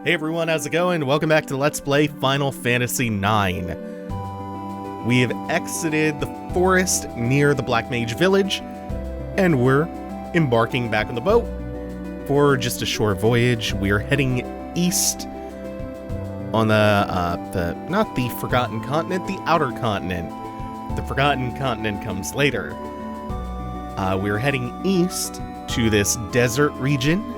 Hey everyone, how's it going? Welcome back to Let's Play Final Fantasy IX. We have exited the forest near the Black Mage Village, and we're embarking back on the boat for just a short voyage. We are heading east on not the Forgotten Continent, the Outer Continent. The Forgotten Continent comes later. We're heading east to this desert region,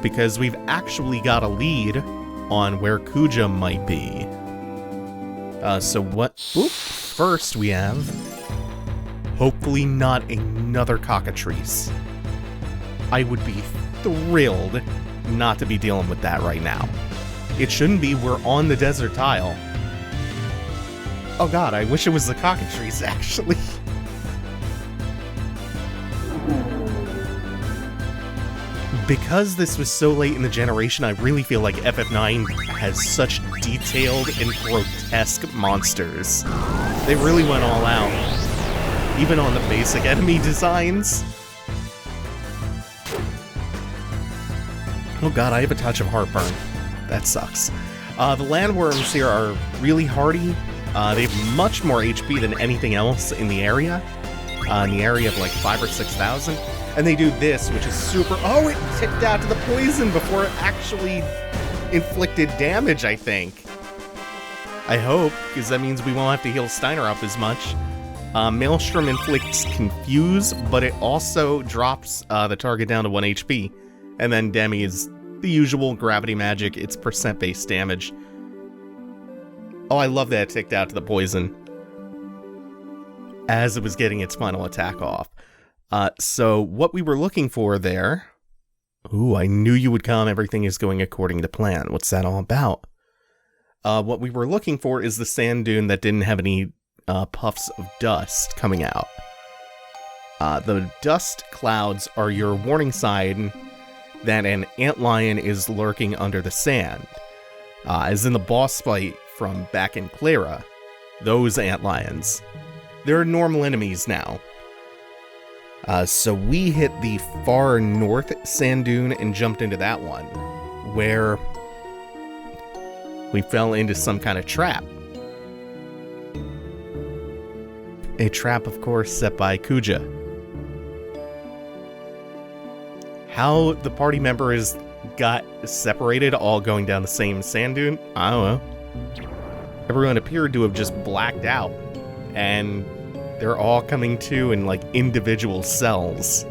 because we've actually got a lead on where Kuja might be. First we have, hopefully not another cockatrice. I would be thrilled not to be dealing with that right now. It shouldn't be, we're on the desert tile. Oh god, I wish it was the cockatrice, actually. Because this was so late in the generation, I really feel like FF9 has such detailed and grotesque monsters. They really went all out, even on the basic enemy designs. Oh god, I have a touch of heartburn. That sucks. The landworms here are really hardy. They have much more HP than anything else in the area. In the area of like 5,000 or 6,000. And they do this, which is super... Oh, it ticked out to the poison before it actually inflicted damage, I think. I hope, because that means we won't have to heal Steiner up as much. Maelstrom inflicts Confuse, but it also drops the target down to 1 HP. And then Demi is the usual gravity magic, it's percent-based damage. Oh, I love that it ticked out to the poison as it was getting its final attack off. So what we were looking for there... Ooh, I knew you would come. Everything is going according to plan. What's that all about? What we were looking for is the sand dune that didn't have any puffs of dust coming out. The dust clouds are your warning sign that an antlion is lurking under the sand. As in the boss fight from back in Clara, those antlions. They're normal enemies now. So we hit the far north sand dune and jumped into that one, where we fell into some kind of trap. A trap, of course, set by Kuja. How the party members got separated, all going down the same sand dune, I don't know. Everyone appeared to have just blacked out, and they're all coming to in, like, individual cells.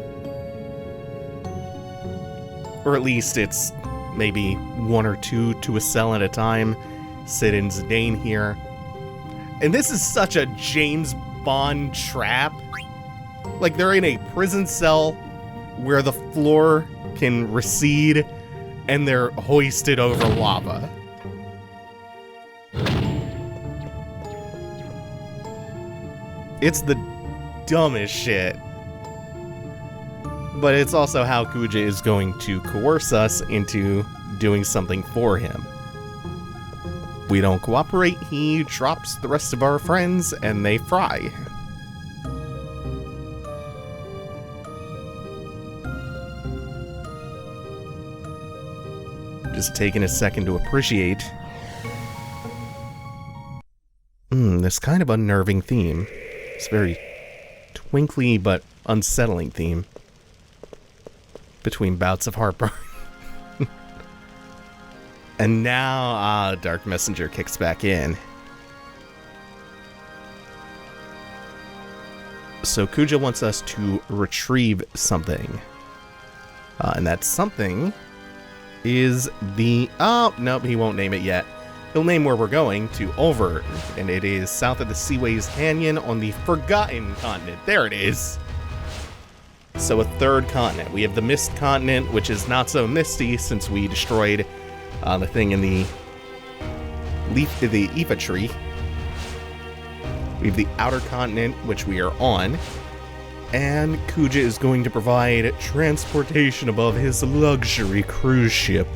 Or at least it's maybe 1 or 2 to a cell at a time. Sid and Zidane here. And this is such a James Bond trap. Like, they're in a prison cell where the floor can recede and they're hoisted over lava. It's the dumbest shit. But it's also how Kuja is going to coerce us into doing something for him. We don't cooperate, he drops the rest of our friends and they fry. Just taking a second to appreciate this kind of unnerving theme. It's a very twinkly but unsettling theme between bouts of heartburn. And now, Dark Messenger kicks back in. So Kuja wants us to retrieve something. And that something is the... Oh, nope, he won't name it yet. He'll name where we're going, to Oeilvert, and it is south of the Seaways Canyon on the Forgotten Continent. There it is! So a third continent. We have the Mist Continent, which is not so misty since we destroyed the thing in the Ifa tree. We have the Outer Continent, which we are on. And Kuja is going to provide transportation above his luxury cruise ship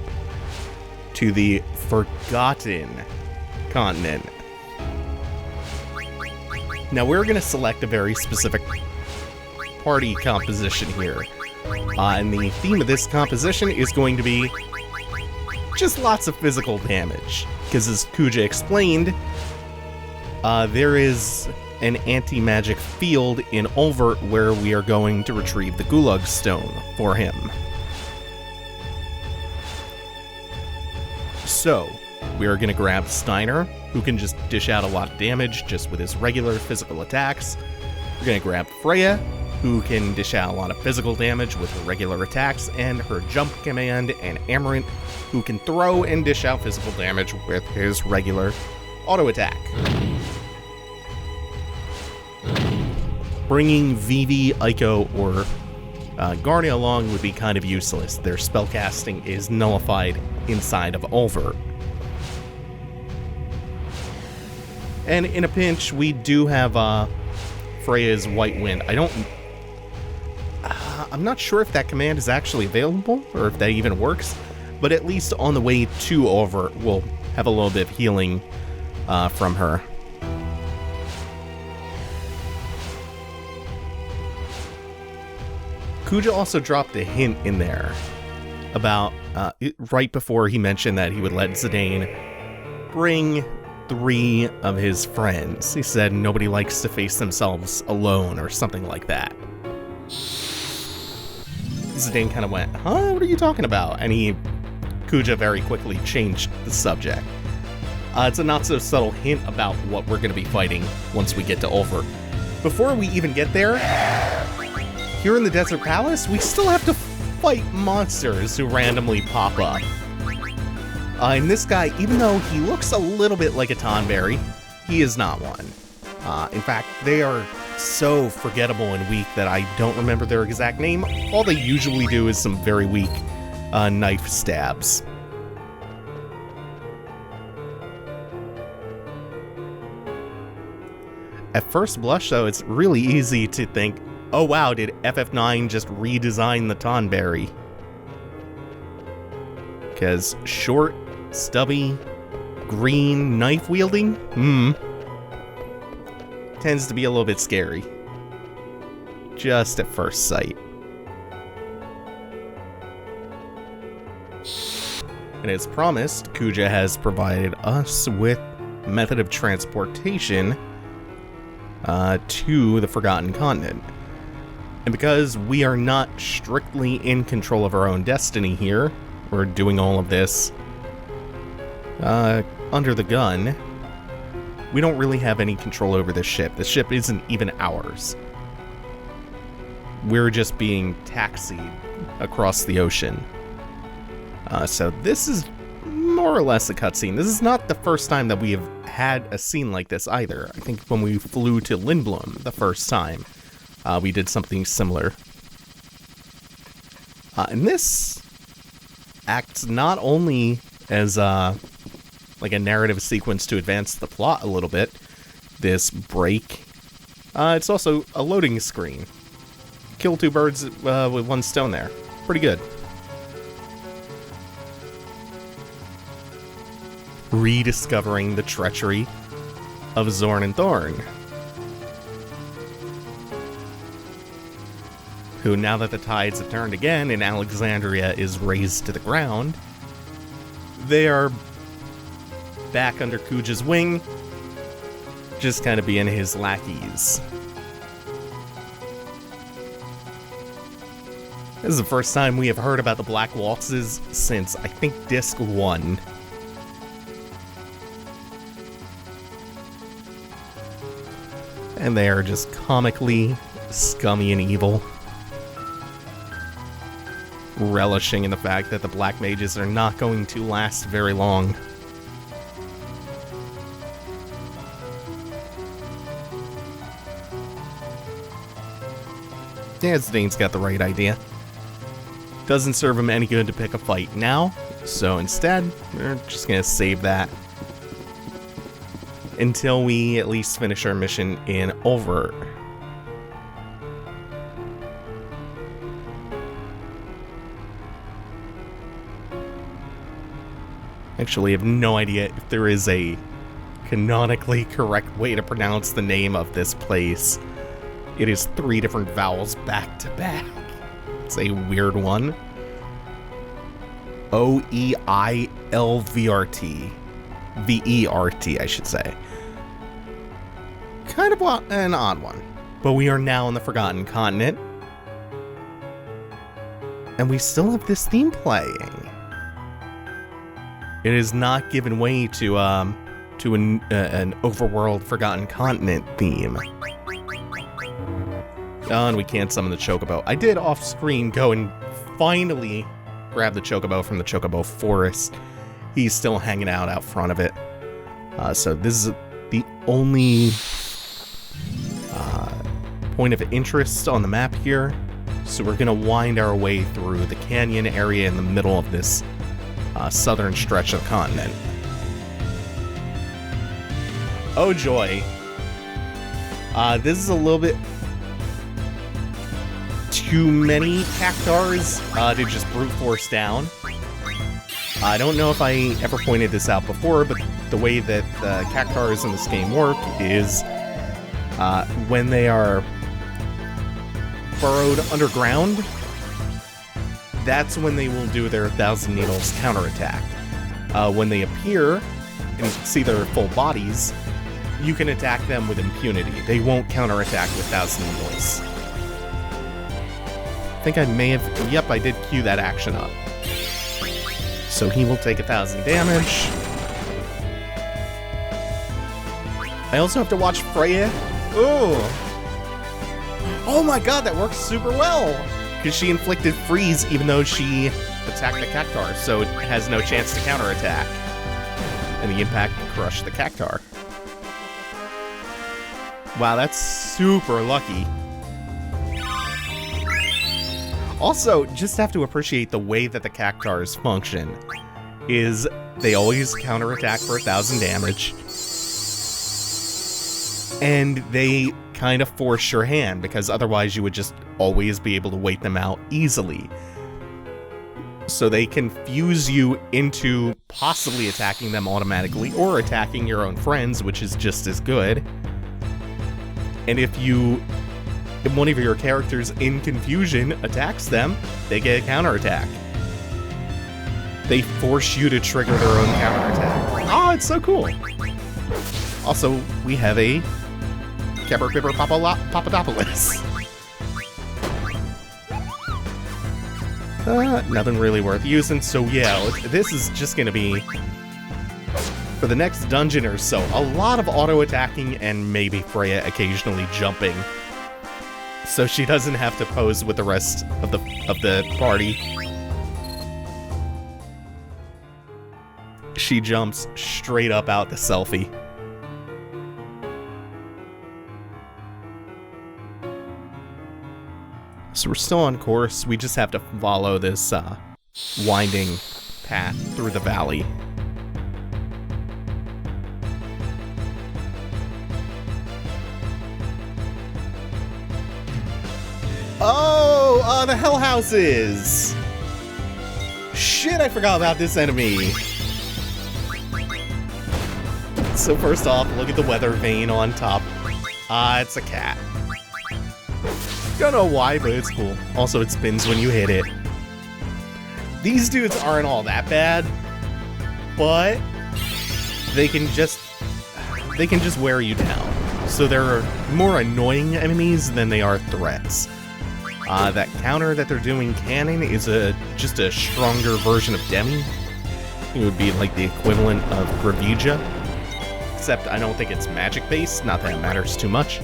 to the Forgotten Continent. Now we're going to select a very specific party composition here. And the theme of this composition is going to be just lots of physical damage. Because as Kuja explained, there is an anti-magic field in Oeilvert where we are going to retrieve the Gulag Stone for him. So, we are going to grab Steiner, who can just dish out a lot of damage just with his regular physical attacks. We're going to grab Freya, who can dish out a lot of physical damage with her regular attacks, and her jump command, and Amarant, who can throw and dish out physical damage with his regular auto attack. Bringing VIII, Ito, or Garnia along would be kind of useless. Their spellcasting is nullified inside of Oeilvert. And in a pinch, we do have Freya's White Wind. I'm not sure if that command is actually available, or if that even works, but at least on the way to Oeilvert, we'll have a little bit of healing from her. Kuja also dropped a hint in there about, right before he mentioned that he would let Zidane bring 3 of his friends. He said nobody likes to face themselves alone or something like that. Zidane kind of went, huh? What are you talking about? And Kuja very quickly changed the subject. It's a not so subtle hint about what we're going to be fighting once we get to Oeilvert. Before we even get there, here in the Desert Palace, we still have to fight monsters who randomly pop up. And this guy, even though he looks a little bit like a Tonberry, he is not one. In fact, they are so forgettable and weak that I don't remember their exact name. All they usually do is some very weak knife stabs. At first blush, though, it's really easy to think, oh wow, did FF9 just redesign the Tonberry? Because short, stubby, green, knife-wielding? Tends to be a little bit scary. Just at first sight. And as promised, Kuja has provided us with method of transportation to the Forgotten Continent. And because we are not strictly in control of our own destiny here, we're doing all of this under the gun, we don't really have any control over this ship. The ship isn't even ours. We're just being taxied across the ocean. So this is more or less a cutscene. This is not the first time that we have had a scene like this either. I think when we flew to Lindblom the first time, we did something similar. And this acts not only as like a narrative sequence to advance the plot a little bit, this break, it's also a loading screen. Kill 2 birds with 1 stone there. Pretty good. Rediscovering the treachery of Zorn and Thorn, who, now that the tides have turned again and Alexandria is razed to the ground, they are back under Kuja's wing, just kind of being his lackeys. This is the first time we have heard about the Black Waltzes since, I think, Disc 1. And they are just comically scummy and evil, relishing in the fact that the Black Mages are not going to last very long. Yeah, Zidane's got the right idea. Doesn't serve him any good to pick a fight now, so instead, we're just gonna save that until we at least finish our mission in Oeilvert. Actually, I have no idea if there is a canonically correct way to pronounce the name of this place. It is 3 different vowels back to back. It's a weird one. Oeilvert. V-E-R-T, I should say. Kind of an odd one. But we are now on the Forgotten Continent. And we still have this theme playing. It is not given way to an overworld Forgotten Continent theme. Oh, and we can't summon the Chocobo. I did off-screen go and finally grab the Chocobo from the Chocobo Forest. He's still hanging out front of it. So this is the only point of interest on the map here. So we're gonna wind our way through the canyon area in the middle of this southern stretch of the continent. Oh joy. This is a little bit too many cactars to just brute force down. I don't know if I ever pointed this out before, but the way that the cactars in this game work is when they are burrowed underground, that's when they will do their Thousand Needles counterattack. When they appear, and you can see their full bodies, you can attack them with impunity. They won't counterattack with Thousand Needles. I think I may have... Yep, I did cue that action up. So he will take 1,000 damage. I also have to watch Freya. Oh my god, that works super well! Because she inflicted freeze even though she attacked the cactar, so it has no chance to counterattack. And the impact crushed the cactar. Wow, that's super lucky. Also, just have to appreciate the way that the cactars function. Is they always counterattack for 1,000 damage. And they kind of force your hand, because otherwise you would just always be able to wait them out easily. So they can fuse you into possibly attacking them automatically, or attacking your own friends, which is just as good. And if one of your characters in confusion attacks them, they get a counterattack. They force you to trigger their own counterattack. Oh, it's so cool. Also, we have a Caberpipper Papadopoulos. Nothing really worth using, so yeah, this is just gonna be, for the next dungeon or so, a lot of auto-attacking and maybe Freya occasionally jumping. So she doesn't have to pose with the rest of the party. She jumps straight up out the selfie. So we're still on course. We just have to follow this winding path through the valley. Oh, the Hell Houses! Shit, I forgot about this enemy. So first off, look at the weather vane on top. It's a cat. Don't know why, but it's cool. Also, it spins when you hit it. These dudes aren't all that bad, but they can just wear you down. So they're more annoying enemies than they are threats. That counter that they're doing cannon is just a stronger version of Demi. It would be like the equivalent of Gravija. Except I don't think it's magic-based, not that it matters too much.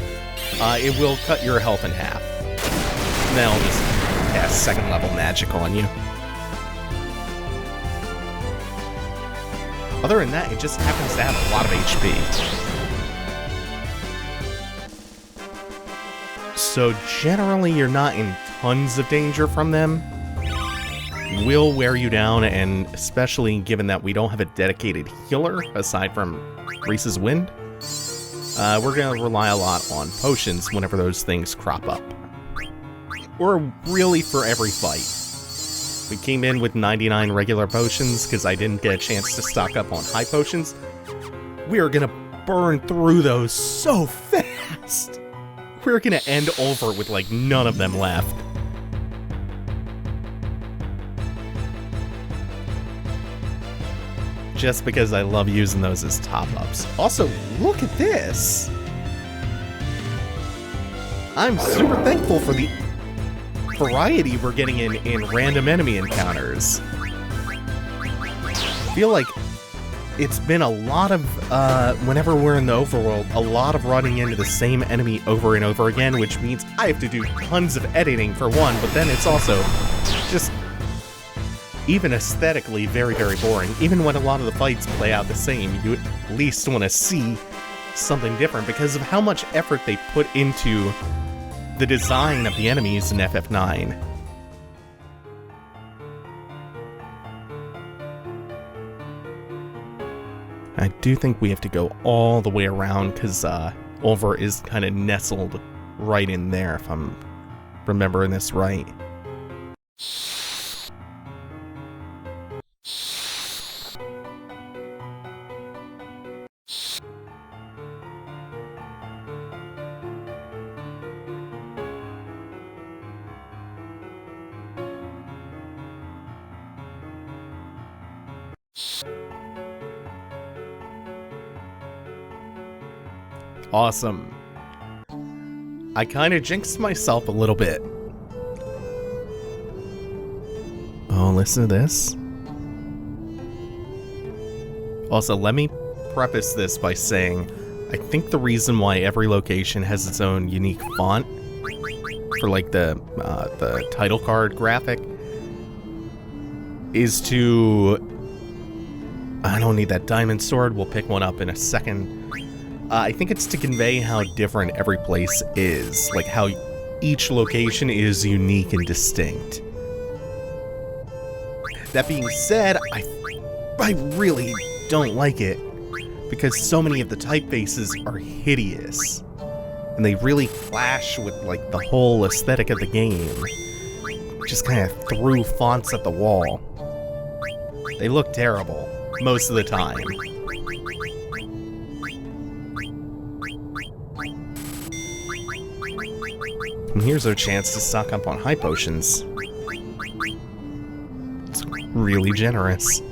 It will cut your health in half. And then I'll just cast second-level magic on you. Other than that, it just happens to have a lot of HP. So generally, you're not in tons of danger from them. Will wear you down, and especially given that we don't have a dedicated healer aside from Reese's Wind, we're going to rely a lot on potions whenever those things crop up. Or really for every fight. We came in with 99 regular potions because I didn't get a chance to stock up on high potions. We are going to burn through those so fast! We're going to end over with like none of them left. just because I love using those as top-ups. Also, look at this! I'm super thankful for the variety we're getting in random enemy encounters. I feel like it's been a lot of, whenever we're in the overworld, a lot of running into the same enemy over and over again, which means I have to do tons of editing for one, but then it's also just, even aesthetically, very, very boring. Even when a lot of the fights play out the same, you at least want to see something different because of how much effort they put into the design of the enemies in FF9. I do think we have to go all the way around because Oeilvert is kind of nestled right in there, if I'm remembering this right. Awesome. I kind of jinxed myself a little bit. Oh, listen to this. Also, let me preface this by saying, I think the reason why every location has its own unique font for like the title card graphic is to... I don't need that diamond sword, we'll pick one up in a second. I think it's to convey how different every place is, like how each location is unique and distinct. That being said, I really don't like it, because so many of the typefaces are hideous, and they really clash with like the whole aesthetic of the game. Just kind of threw fonts at the wall. They look terrible, most of the time. And here's our chance to stock up on high potions. It's really generous.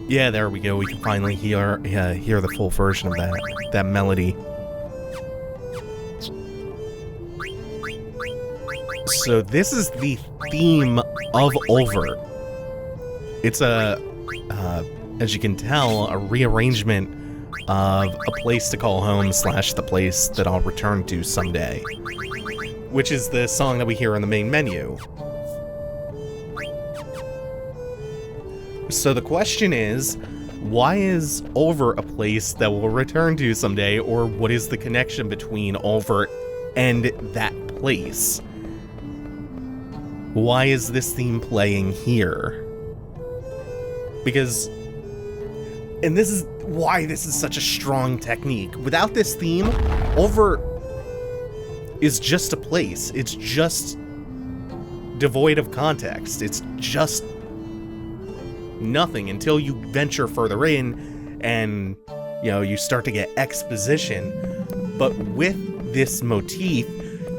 Yeah, there we go. We can finally hear the full version of that melody. So this is the theme of Oeilvert. It's as you can tell, a rearrangement of A Place to Call Home / The Place That I'll Return to Someday, which is the song that we hear in the main menu. So the question is, why is Oeilvert a place that we'll return to someday, or what is the connection between Oeilvert and that place? Why is this theme playing here? Because, and this is why this is such a strong technique. Without this theme, Oeilvert is just a place. It's just devoid of context. It's just nothing until you venture further in and, you know, you start to get exposition. But with this motif,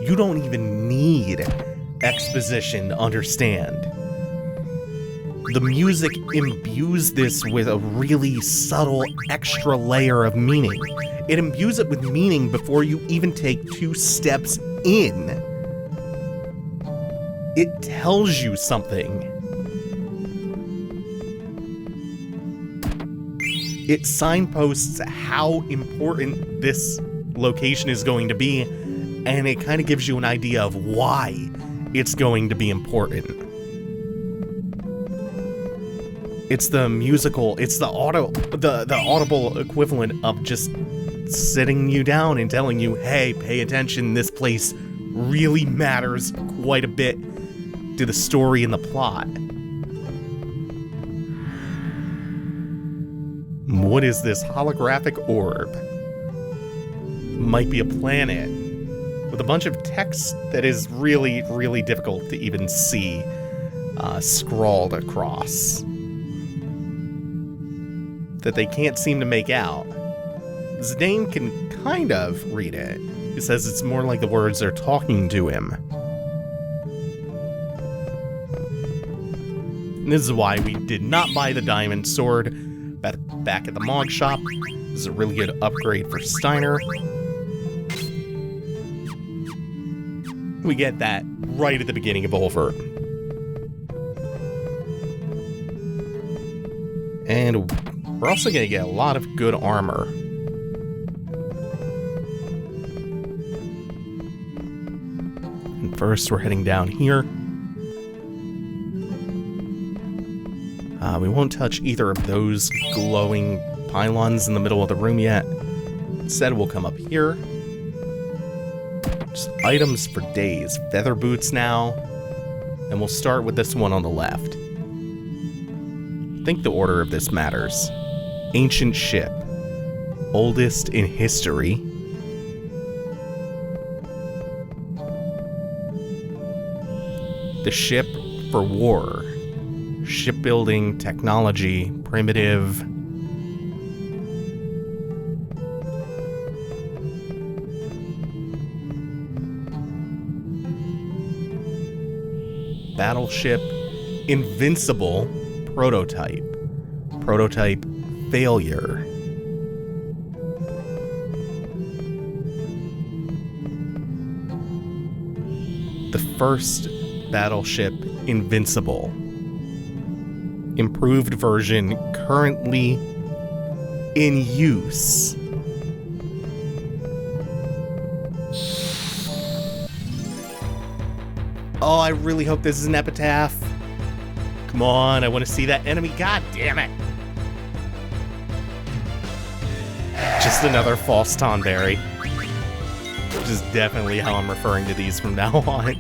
you don't even need exposition to understand. The music imbues this with a really subtle extra layer of meaning. It imbues it with meaning before you even take 2 steps in. It tells you something. It signposts how important this location is going to be, and it kind of gives you an idea of why it's going to be important. It's the musical, it's the audible equivalent of just sitting you down and telling you, hey, pay attention, this place really matters quite a bit to the story and the plot. What is this holographic orb? Might be a planet with a bunch of text that is really, really difficult to even see scrawled across. that they can't seem to make out. Zidane can kind of read it. He says it's more like the words are talking to him. And this is why we did not buy the diamond sword back at the Mog Shop. This is a really good upgrade for Steiner. We get that right at the beginning of Oeilvert. And we're also going to get a lot of good armor. And first, we're heading down here. We won't touch either of those glowing pylons in the middle of the room yet. Instead, we'll come up here. Just items for days. Feather boots now. And we'll start with this one on the left. I think the order of this matters. Ancient ship. Oldest in history. The ship for war. Shipbuilding, technology, primitive. Battleship, invincible, prototype. Prototype, failure. The first battleship, invincible. Improved version currently in use. Oh, I really hope this is an epitaph. Come on, I want to see that enemy. God damn it. Just another false Tonberry. Which is definitely how I'm referring to these from now on.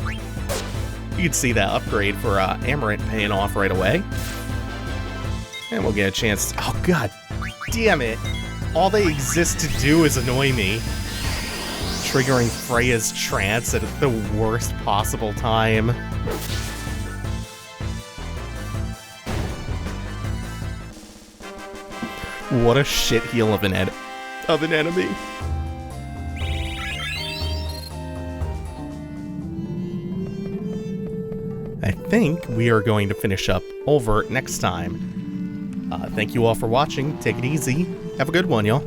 You can see that upgrade for Amaranth paying off right away. And we'll get a chance to, oh god damn it. All they exist to do is annoy me. Triggering Freya's trance at the worst possible time. What a shitheel of an enemy. I think we are going to finish up Oeilvert next time. Thank you all for watching. Take it easy. Have a good one, y'all.